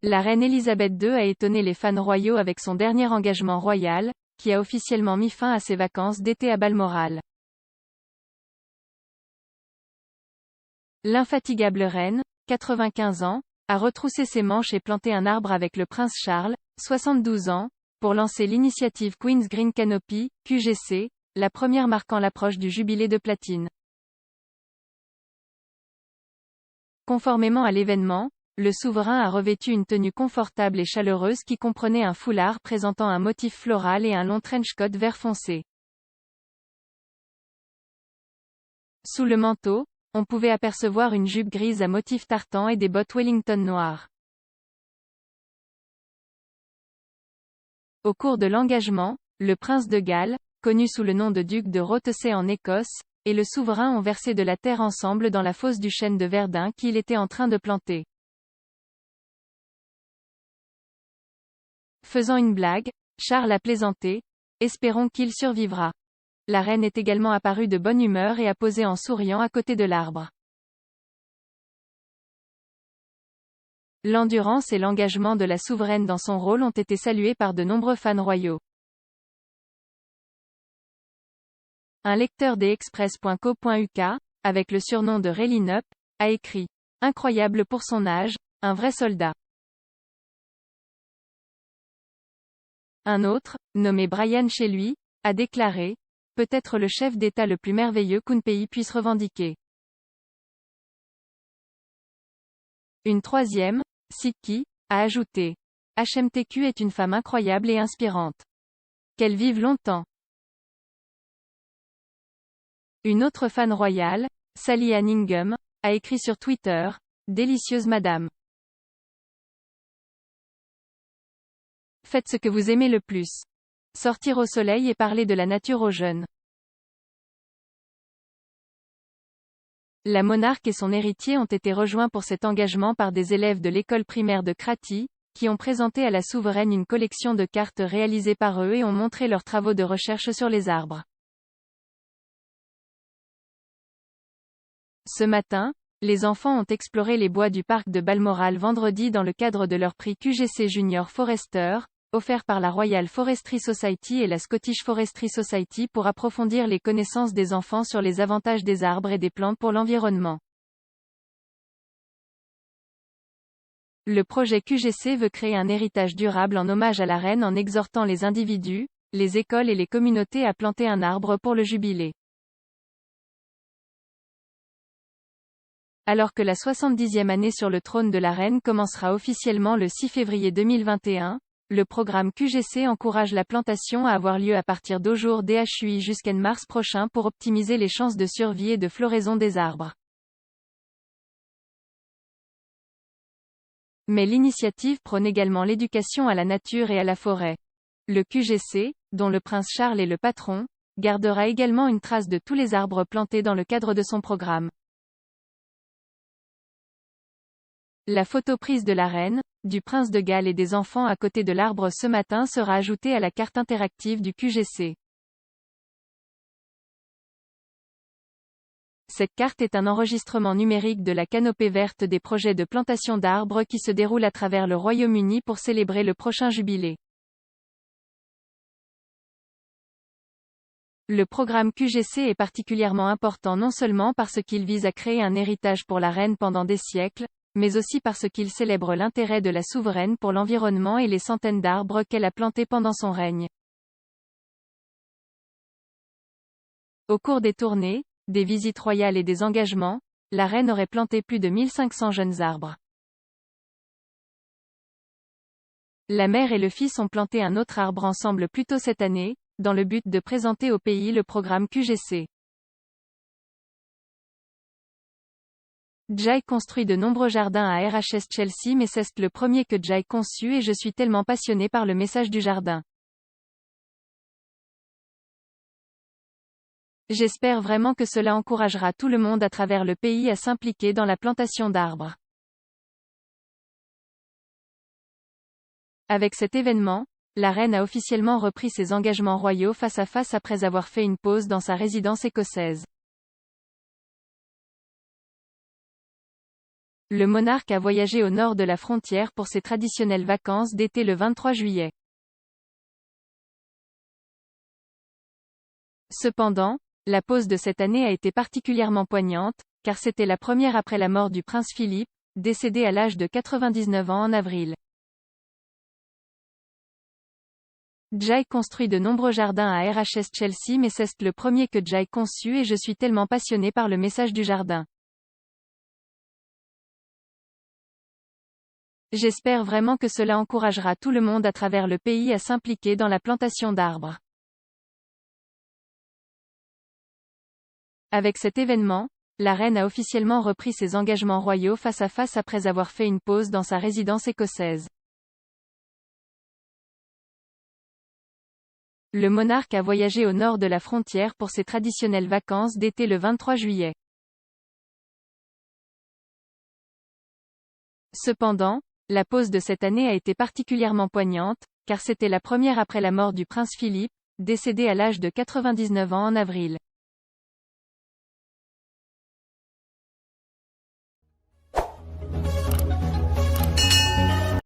La reine Elisabeth II a étonné les fans royaux avec son dernier engagement royal, qui a officiellement mis fin à ses vacances d'été à Balmoral. L'infatigable reine, 95 ans, a retroussé ses manches et planté un arbre avec le prince Charles, 72 ans, pour lancer l'initiative Queen's Green Canopy, QGC, la première marquant l'approche du jubilé de platine. Conformément à l'événement, le souverain a revêtu une tenue confortable et chaleureuse qui comprenait un foulard présentant un motif floral et un long trench-coat vert foncé. Sous le manteau, on pouvait apercevoir une jupe grise à motif tartan et des bottes Wellington noires. Au cours de l'engagement, le prince de Galles, connu sous le nom de duc de Rothesay en Écosse, et le souverain ont versé de la terre ensemble dans la fosse du chêne de Verdun qu'il était en train de planter. Faisant une blague, Charles a plaisanté, « Espérons qu'il survivra ». La reine est également apparue de bonne humeur et a posé en souriant à côté de l'arbre. L'endurance et l'engagement de la souveraine dans son rôle ont été salués par de nombreux fans royaux. Un lecteur des Express.co.uk, avec le surnom de Relinup, a écrit « Incroyable pour son âge, un vrai soldat ». Un autre, nommé Brian chez lui, a déclaré « Peut-être le chef d'État le plus merveilleux qu'un pays puisse revendiquer ». Une troisième, Sikki, a ajouté « HMTQ est une femme incroyable et inspirante. Qu'elle vive longtemps ». Une autre fan royale, Sally Ann Ingham, a écrit sur Twitter « Délicieuse madame. Faites ce que vous aimez le plus. Sortir au soleil et parler de la nature aux jeunes. » La monarque et son héritier ont été rejoints pour cet engagement par des élèves de l'école primaire de Cratty, qui ont présenté à la souveraine une collection de cartes réalisées par eux et ont montré leurs travaux de recherche sur les arbres. Ce matin, les enfants ont exploré les bois du parc de Balmoral vendredi dans le cadre de leur prix QGC Junior Forester, offert par la Royal Forestry Society et la Scottish Forestry Society pour approfondir les connaissances des enfants sur les avantages des arbres et des plantes pour l'environnement. Le projet QGC veut créer un héritage durable en hommage à la reine en exhortant les individus, les écoles et les communautés à planter un arbre pour le jubilé. Alors que la 70e année sur le trône de la reine commencera officiellement le 6 février 2021, le programme QGC encourage la plantation à avoir lieu à partir d'aujourd'hui jusqu'en mars prochain pour optimiser les chances de survie et de floraison des arbres. Mais l'initiative prône également l'éducation à la nature et à la forêt. Le QGC, dont le prince Charles est le patron, gardera également une trace de tous les arbres plantés dans le cadre de son programme. La photo prise de la reine, du prince de Galles et des enfants à côté de l'arbre ce matin sera ajoutée à la carte interactive du QGC. Cette carte est un enregistrement numérique de la canopée verte des projets de plantation d'arbres qui se déroulent à travers le Royaume-Uni pour célébrer le prochain jubilé. Le programme QGC est particulièrement important non seulement parce qu'il vise à créer un héritage pour la reine pendant des siècles, mais aussi parce qu'il célèbre l'intérêt de la souveraine pour l'environnement et les centaines d'arbres qu'elle a plantés pendant son règne. Au cours des tournées, des visites royales et des engagements, la reine aurait planté plus de 1500 jeunes arbres. La mère et le fils ont planté un autre arbre ensemble plus tôt cette année, dans le but de présenter au pays le programme QGC. Jai construit de nombreux jardins à RHS Chelsea mais c'est le premier que Jai conçu et je suis tellement passionné par le message du jardin. J'espère vraiment que cela encouragera tout le monde à travers le pays à s'impliquer dans la plantation d'arbres. Avec cet événement, la reine a officiellement repris ses engagements royaux face à face après avoir fait une pause dans sa résidence écossaise. le monarque a voyagé au nord de la frontière pour ses traditionnelles vacances d'été le 23 juillet. Cependant, la pause de cette année a été particulièrement poignante, car c'était la première après la mort du prince Philippe, décédé à l'âge de 99 ans en avril. Jai construit de nombreux jardins à RHS Chelsea, mais c'est le premier que Jai conçu et je suis tellement passionné par le message du jardin. J'espère vraiment que cela encouragera tout le monde à travers le pays à s'impliquer dans la plantation d'arbres. Avec cet événement, la reine a officiellement repris ses engagements royaux face à face après avoir fait une pause dans sa résidence écossaise. Le monarque a voyagé au nord de la frontière pour ses traditionnelles vacances d'été le 23 juillet. Cependant, la pause de cette année a été particulièrement poignante, car c'était la première après la mort du prince Philippe, décédé à l'âge de 99 ans en avril.